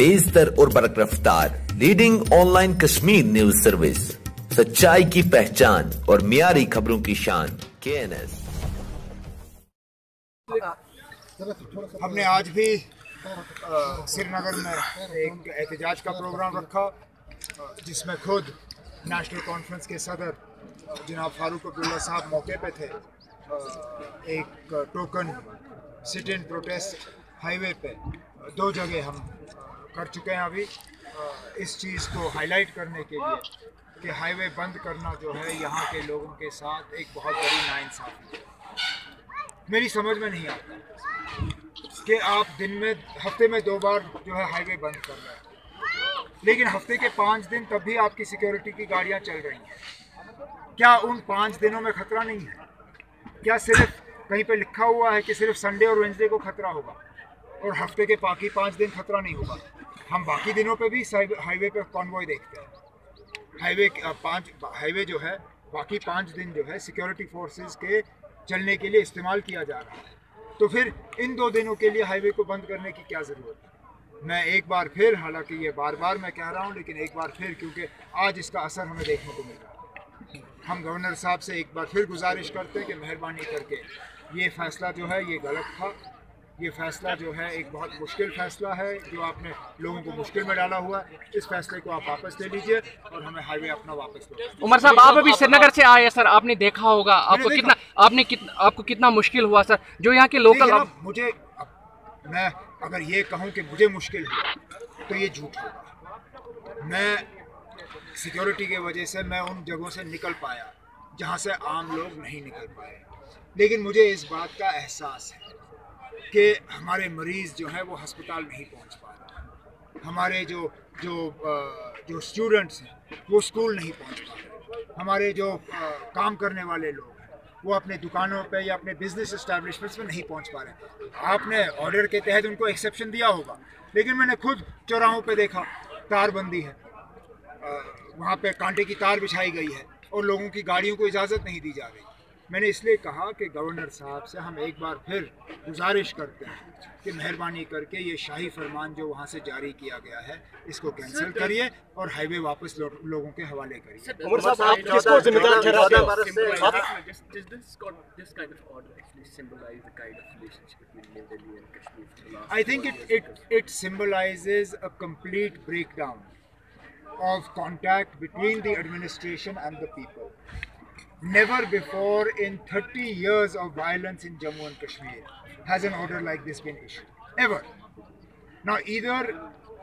तेज तर और बरक रफ्तार leading online Kashmir news service, सच्चाई की पहचान और मियारी खबरों की शान KNS। हमने आज भी श्रीनगर में एक एहतजाज का प्रोग्राम रखा जिसमें खुद नेशनल कॉन्फ्रेंस के सदर जनाब फारूक अब्दुल्ला साहब मौके पे थे। एक token sit in protest highway पे 2 जगह हम कर चुके हैं अभी, इस चीज़ को हाईलाइट करने के लिए कि हाईवे बंद करना जो है यहाँ के लोगों के साथ एक बहुत बड़ी नाइंसाफ़ी है। मेरी समझ में नहीं आता कि आप दिन में हफ्ते में 2 बार जो है हाईवे बंद कर रहे हैं, लेकिन हफ्ते के 5 दिन तब भी आपकी सिक्योरिटी की गाड़ियाँ चल रही हैं। क्या उन 5 दिनों में खतरा नहीं है? क्या सिर्फ कहीं पे लिखा हुआ है कि सिर्फ संडे और वेंसडे को खतरा होगा और हफ्ते के बाकी 5 दिन खतरा नहीं होगा? हम बाकी दिनों पे भी हाईवे पे कॉन्वॉय देखते हैं। हाईवे जो है बाकी 5 दिन जो है सिक्योरिटी फोर्सेस के चलने के लिए इस्तेमाल किया जा रहा है, तो फिर इन 2 दिनों के लिए हाईवे को बंद करने की क्या ज़रूरत है? मैं एक बार फिर, हालांकि ये बार बार मैं कह रहा हूँ, लेकिन एक बार फिर क्योंकि आज इसका असर हमें देखने को मिल रहा है, हम गवर्नर साहब से एक बार फिर गुजारिश करते हैं कि मेहरबानी करके ये फ़ैसला जो है ये गलत था। ये फ़ैसला जो है एक बहुत मुश्किल फ़ैसला है जो आपने लोगों को मुश्किल में डाला हुआ है। इस फैसले को आप वापस ले लीजिए और हमें हाईवे अपना वापस लो। उमर साहब, आप अभी श्रीनगर से आए सर, आपने देखा होगा आपको कितना मुश्किल हुआ सर, जो यहाँ के लोकल मैं अगर ये कहूँ कि मुझे मुश्किल हुआ तो ये झूठ होगा। मैं सिक्योरिटी की वजह से मैं उन जगहों से निकल पाया जहाँ से आम लोग नहीं निकल पाए, लेकिन मुझे इस बात का एहसास है कि हमारे मरीज़ जो हैं वो अस्पताल नहीं पहुंच पा रहे, हमारे जो स्टूडेंट्स हैं वो स्कूल नहीं पहुंच पा रहे, हमारे जो काम करने वाले लोग हैं वो अपने दुकानों पे या अपने बिजनेस एस्टैब्लिशमेंट्स में नहीं पहुंच पा रहे। आपने ऑर्डर के तहत उनको एक्सेप्शन दिया होगा, लेकिन मैंने खुद चौराहों पे देखा तारबंदी है, वहाँ पे कांटे की तार बिछाई गई है और लोगों की गाड़ियों को इजाज़त नहीं दी जा रही। मैंने इसलिए कहा कि गवर्नर साहब से हम एक बार फिर गुजारिश करते हैं कि मेहरबानी करके ये शाही फरमान जो वहाँ से जारी किया गया है इसको कैंसिल करिए और हाईवे वापस लोगों के हवाले करिए। उमर साहब, आप किसको जिम्मेदार ठहराते हो? I think it symbolizes a complete breakdown of contact between the administration and the people. Never before in 30 years of violence in Jammu and Kashmir has an order like this been issued, ever. Now either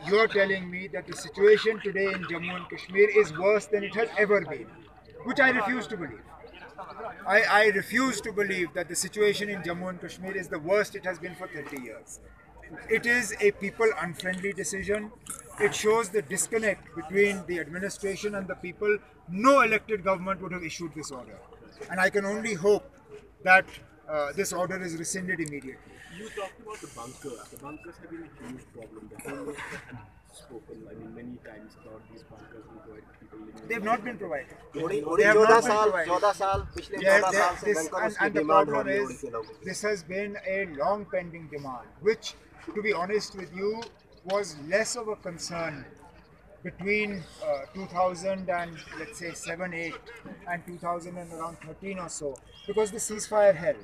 you are telling me that the situation today in Jammu and Kashmir is worse than it has ever been, which I refuse to believe. I refuse to believe that the situation in Jammu and Kashmir is the worst it has been for 30 years. It is a people unfriendly decision. It shows the disconnect between the administration and the people. No elected government would have issued this order, and I can only hope that this order is rescinded immediately. You talked about the bunkers. The bunkers have been a huge problem. The homeless have spoken, many times about these bunkers being provided to people living. They have not been provided. They have not been provided. 14 साल पिछले 14 साल से bunkers की and the demand हो problem रही is है। this has been a long pending demand, which, to be honest with you, was less of a concern between 2000 and let's say 7-8 and 2013 or so, because the ceasefire held.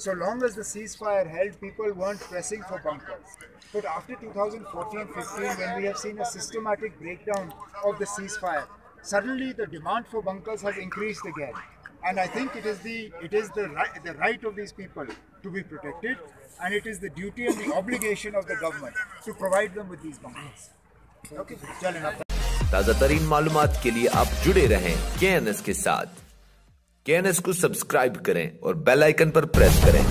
So long as the ceasefire held, people weren't pressing for bunkers. But after 2014-15, when we have seen a systematic breakdown of the ceasefire, suddenly the demand for bunkers has increased again. And I think it is the right of these people to be protected, and it is the duty and the obligation of the government to provide them with these bunkers. Okay, चलें आप। ताज़ा तरीन मालूमात के लिए आप जुड़े रहें KNS के साथ। KNS को सब्सक्राइब करें और बेल आइकन पर प्रेस करें।